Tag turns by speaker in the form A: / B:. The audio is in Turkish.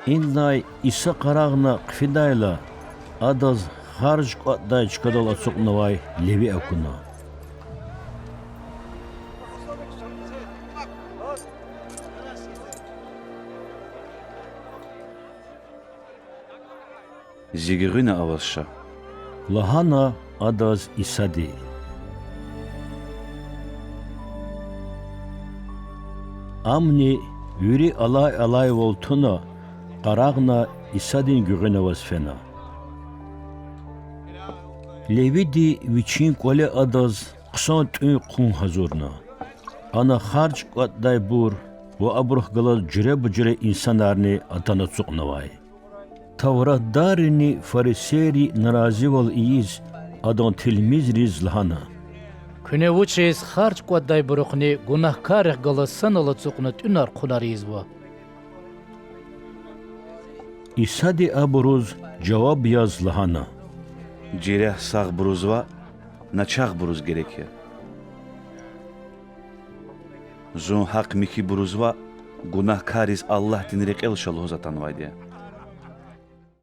A: Inday isa qarağına qfidayla adaz harj qatday çıkadal atsuqnavay levi akuna.
B: Zigirine avazşa.
A: Lahana adaz isadi. Amni yuri alay voltuna qarağına isadin güğüne vasfena. Levidi viçin qole adaz qsan tün qun hazurna. Ana harj qatday bur ve abruh galal cüre bıcüre insanlarni atana tsuqnavay. Tavratdarini fariseri narazi val iyiz adan tilmiz riz lahana.
C: Küne vuçez harç qadday buruqni günahkar galasan ala tsuqnat ünar qunariz va.
A: İsadi aburuz cevap yaz lahana.
B: Cireh sağ buruzva, naçaq buruz gerekiyor. Zun hak miki buruzva, günahkariz Allah dinirek el şaluhu zatan vaydiya.